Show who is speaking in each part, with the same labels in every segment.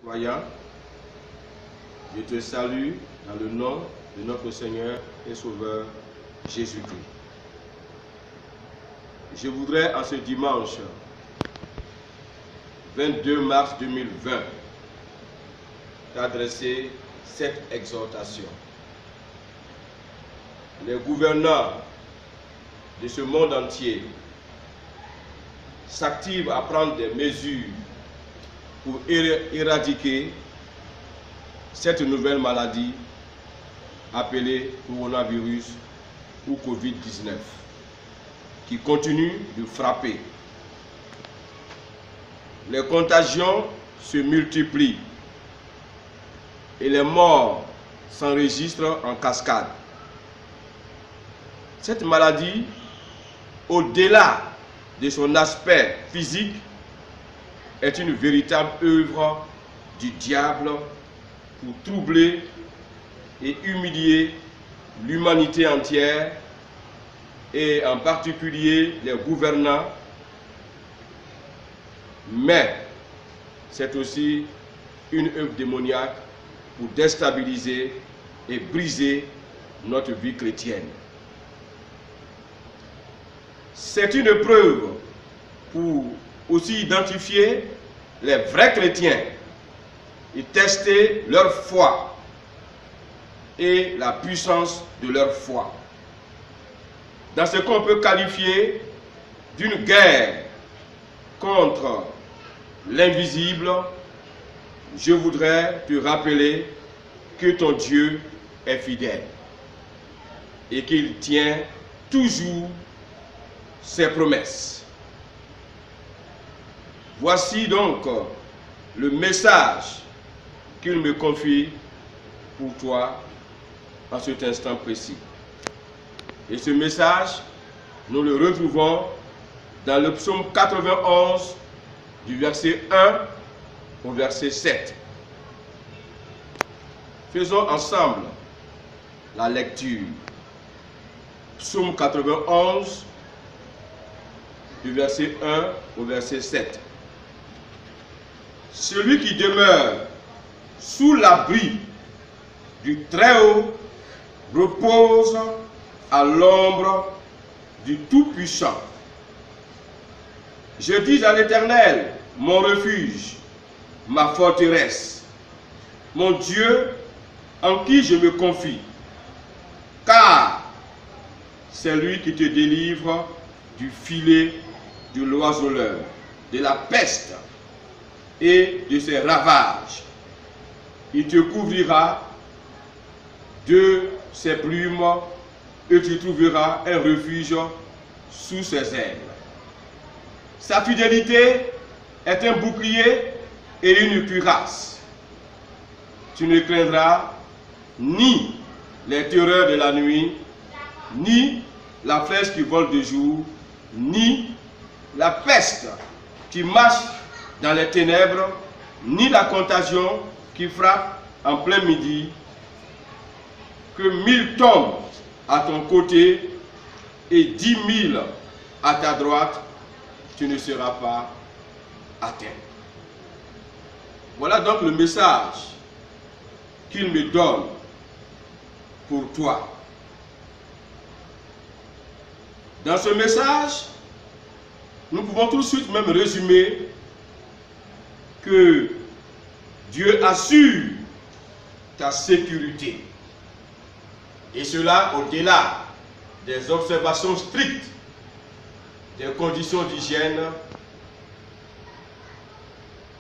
Speaker 1: Croyant, je te salue dans le nom de notre Seigneur et Sauveur Jésus-Christ. Je voudrais en ce dimanche 22 mars 2020 t'adresser cette exhortation. Les gouvernants de ce monde entier s'activent à prendre des mesures pour éradiquer cette nouvelle maladie appelée coronavirus ou Covid-19 qui continue de frapper. Les contagions se multiplient et les morts s'enregistrent en cascade. Cette maladie, au-delà de son aspect physique, est une véritable œuvre du diable pour troubler et humilier l'humanité entière et en particulier les gouvernants, mais c'est aussi une œuvre démoniaque pour déstabiliser et briser notre vie chrétienne. C'est une preuve pour aussi identifier les vrais chrétiens et tester leur foi et la puissance de leur foi. Dans ce qu'on peut qualifier d'une guerre contre l'invisible, je voudrais te rappeler que ton Dieu est fidèle et qu'il tient toujours ses promesses. Voici donc le message qu'il me confie pour toi en cet instant précis. Et ce message, nous le retrouvons dans le psaume 91 du verset 1 au verset 7. Faisons ensemble la lecture. Psaume 91 du verset 1 au verset 7. Celui qui demeure sous l'abri du Très-Haut repose à l'ombre du Tout-Puissant. Je dis à l'Éternel, mon refuge, ma forteresse, mon Dieu en qui je me confie, car c'est lui qui te délivre du filet de l'oiseleur, de la peste et de ses ravages. Il te couvrira de ses plumes et tu trouveras un refuge sous ses ailes. Sa fidélité est un bouclier et une cuirasse. Tu ne craindras ni les terreurs de la nuit, ni la flèche qui vole de jour, ni la peste qui marche dans les ténèbres, ni la contagion qui frappe en plein midi. Que 1000 tombent à ton côté et 10 000 à ta droite, tu ne seras pas atteint. Voilà donc le message qu'il me donne pour toi. Dans ce message, nous pouvons tout de suite même résumer que Dieu assure ta sécurité. Et cela au-delà des observations strictes des conditions d'hygiène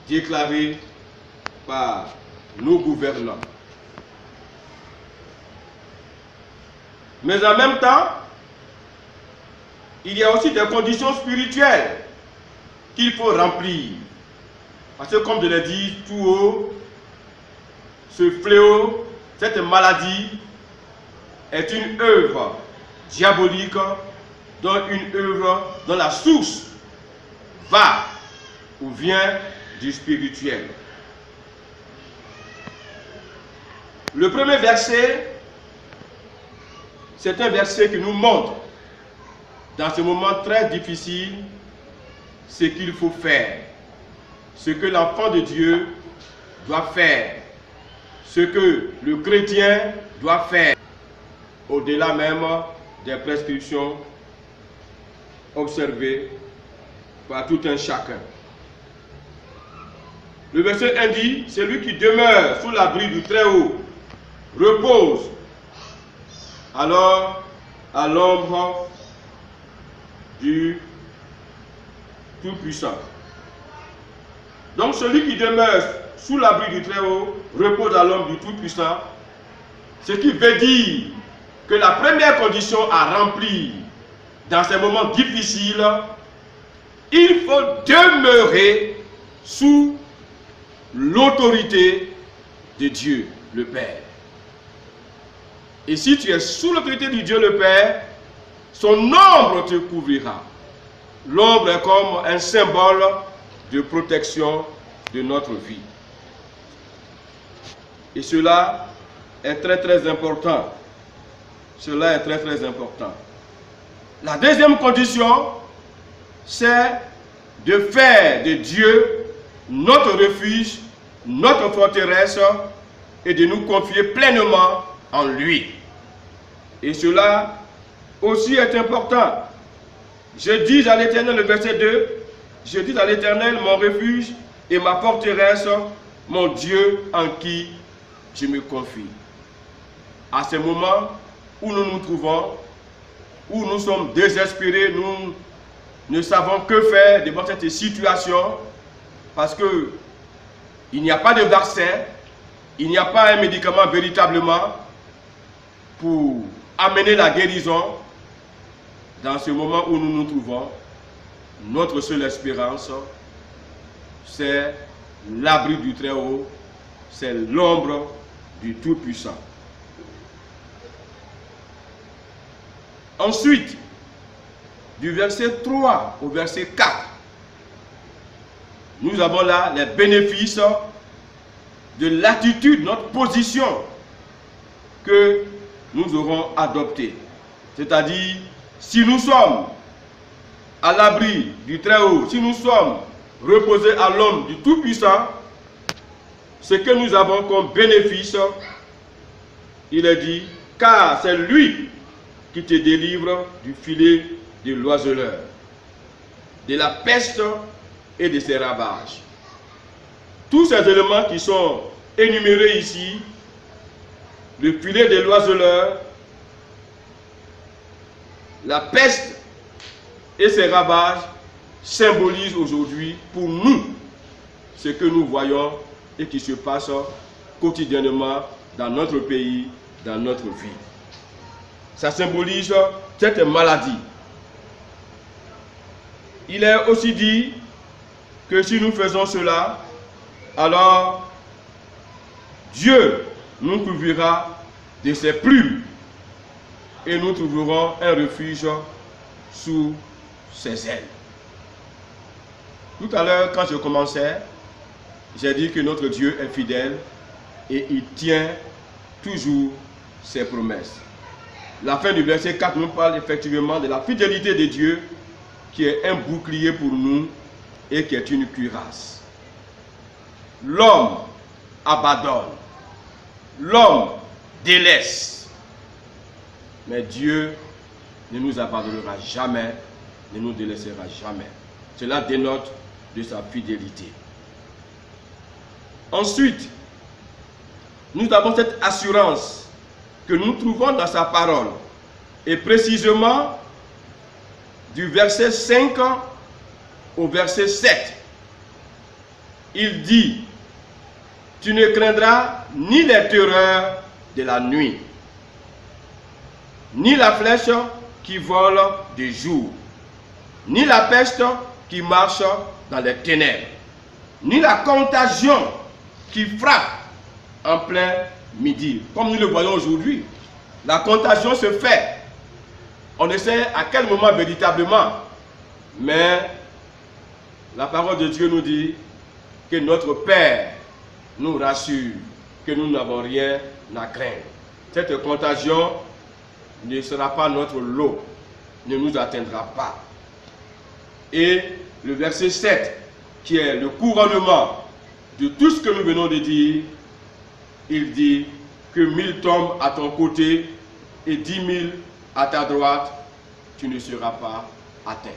Speaker 1: déclarées par nos gouvernants. Mais en même temps, il y a aussi des conditions spirituelles qu'il faut remplir. Parce que comme je l'ai dit tout haut, ce fléau, cette maladie est une œuvre diabolique, dont une œuvre dont la source va ou vient du spirituel. Le premier verset, c'est un verset qui nous montre, dans ce moment très difficile, ce qu'il faut faire, ce que l'enfant de Dieu doit faire, ce que le chrétien doit faire, au-delà même des prescriptions observées par tout un chacun. Le verset 1 dit, celui qui demeure sous l'abri du Très-Haut repose alors à l'ombre du Tout-Puissant. Donc celui qui demeure sous l'abri du Très-Haut repose à l'ombre du Tout-Puissant, ce qui veut dire que la première condition à remplir dans ces moments difficiles, il faut demeurer sous l'autorité de Dieu, le Père. Et si tu es sous l'autorité de Dieu, le Père, son ombre te couvrira. L'ombre est comme un symbole de protection de notre vie. Et cela est très important. Cela est très important. La deuxième condition, c'est de faire de Dieu notre refuge, notre forteresse, et de nous confier pleinement en lui. Et cela aussi est important. Je dis à l'Éternel, le verset 2, je dis à l'Éternel, mon refuge et ma forteresse, mon Dieu en qui je me confie. À ce moment où nous nous trouvons, où nous sommes désespérés, nous ne savons que faire devant cette situation, parce que il n'y a pas de vaccin, il n'y a pas un médicament véritablement pour amener la guérison. Dans ce moment où nous nous trouvons, notre seule espérance, c'est l'abri du Très-Haut, c'est l'ombre du Tout-Puissant. Ensuite, du verset 3 au verset 4, nous avons là les bénéfices de l'attitude, notre position que nous aurons adoptée. C'est-à-dire, si nous sommes à l'abri du Très-Haut, si nous sommes reposés à l'ombre du Tout-Puissant, ce que nous avons comme bénéfice, il est dit, car c'est lui qui te délivre du filet de l'oiseleur, de la peste et de ses ravages. Tous ces éléments qui sont énumérés ici, le filet de l'oiseleur, la peste et ses ravages, symbolisent aujourd'hui pour nous ce que nous voyons et qui se passe quotidiennement dans notre pays, dans notre vie. Ça symbolise cette maladie. Il est aussi dit que si nous faisons cela, alors Dieu nous couvrira de ses plumes et nous trouverons un refuge sous ses ailes. Tout à l'heure, quand je commençais, j'ai dit que notre Dieu est fidèle et il tient toujours ses promesses. La fin du verset 4 nous parle effectivement de la fidélité de Dieu qui est un bouclier pour nous et qui est une cuirasse. L'homme abandonne, l'homme délaisse, mais Dieu ne nous abandonnera jamais, ne nous délaissera jamais. Cela dénote de sa fidélité. Ensuite, nous avons cette assurance que nous trouvons dans sa parole, et précisément du verset 5 au verset 7. Il dit, tu ne craindras ni les terreurs de la nuit, ni la flèche qui vole de jour, ni la peste qui marche dans les ténèbres, ni la contagion qui frappe en plein midi. Comme nous le voyons aujourd'hui, la contagion se fait. On ne sait à quel moment véritablement, mais la parole de Dieu nous dit que notre Père nous rassure, que nous n'avons rien à craindre. Cette contagion ne sera pas notre lot, ne nous atteindra pas. Et le verset 7, qui est le couronnement de tout ce que nous venons de dire, il dit que 1000 tombent à ton côté et 10 000 à ta droite, tu ne seras pas atteint.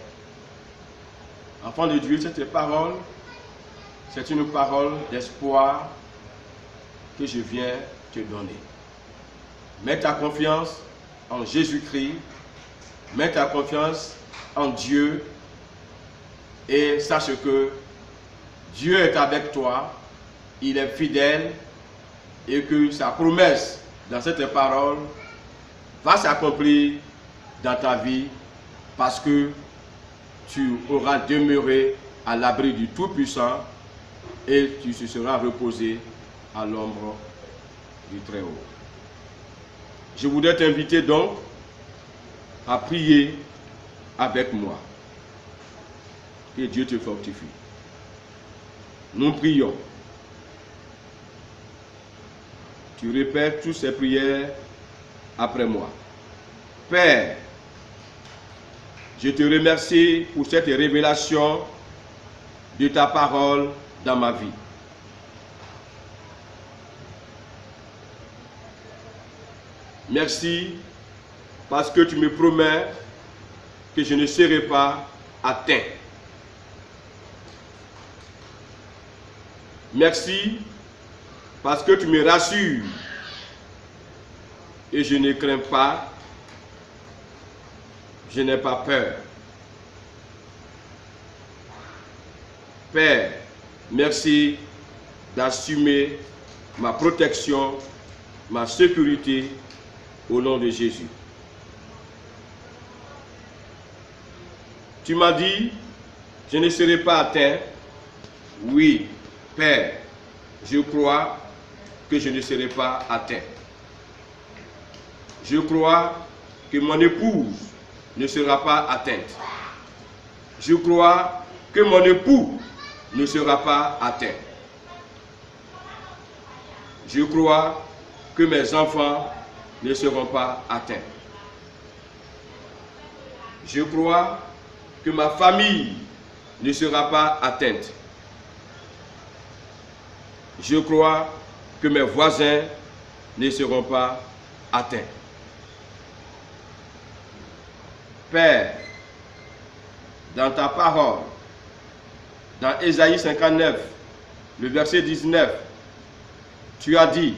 Speaker 1: Enfant de Dieu, cette parole, c'est une parole d'espoir que je viens te donner. Mets ta confiance en Jésus-Christ, mets ta confiance en Dieu et sache que Dieu est avec toi, il est fidèle et que sa promesse dans cette parole va s'accomplir dans ta vie parce que tu auras demeuré à l'abri du Tout-Puissant et tu te seras reposé à l'ombre du Très-Haut. Je voudrais t'inviter donc à prier avec moi. Que Dieu te fortifie. Nous prions. Tu répètes toutes ces prières après moi. Père, je te remercie pour cette révélation de ta parole dans ma vie. Merci parce que tu me promets que je ne serai pas atteint. Merci parce que tu me rassures et je ne crains pas, je n'ai pas peur. Père, merci d'assumer ma protection, ma sécurité au nom de Jésus. Tu m'as dit, je ne serai pas atteint. Oui, Père, je crois que je ne serai pas atteint. Je crois que mon épouse ne sera pas atteinte. Je crois que mon époux ne sera pas atteint. Je crois que mes enfants ne seront pas atteints. Je crois que ma famille ne sera pas atteinte. Je crois que mes voisins ne seront pas atteints. Père, dans ta parole, dans Ésaïe 59, le verset 19, tu as dit,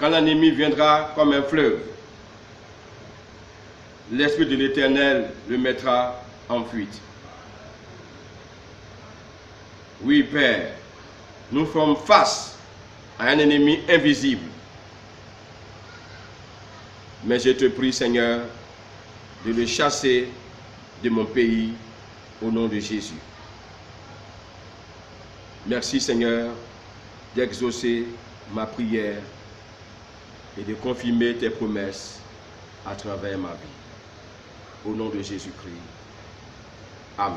Speaker 1: quand l'ennemi viendra comme un fleuve, l'Esprit de l'Éternel le mettra en fuite. Oui, Père, nous sommes face à un ennemi invisible. Mais je te prie, Seigneur, de le chasser de mon pays au nom de Jésus. Merci, Seigneur, d'exaucer ma prière et de confirmer tes promesses à travers ma vie. Au nom de Jésus-Christ. Amen.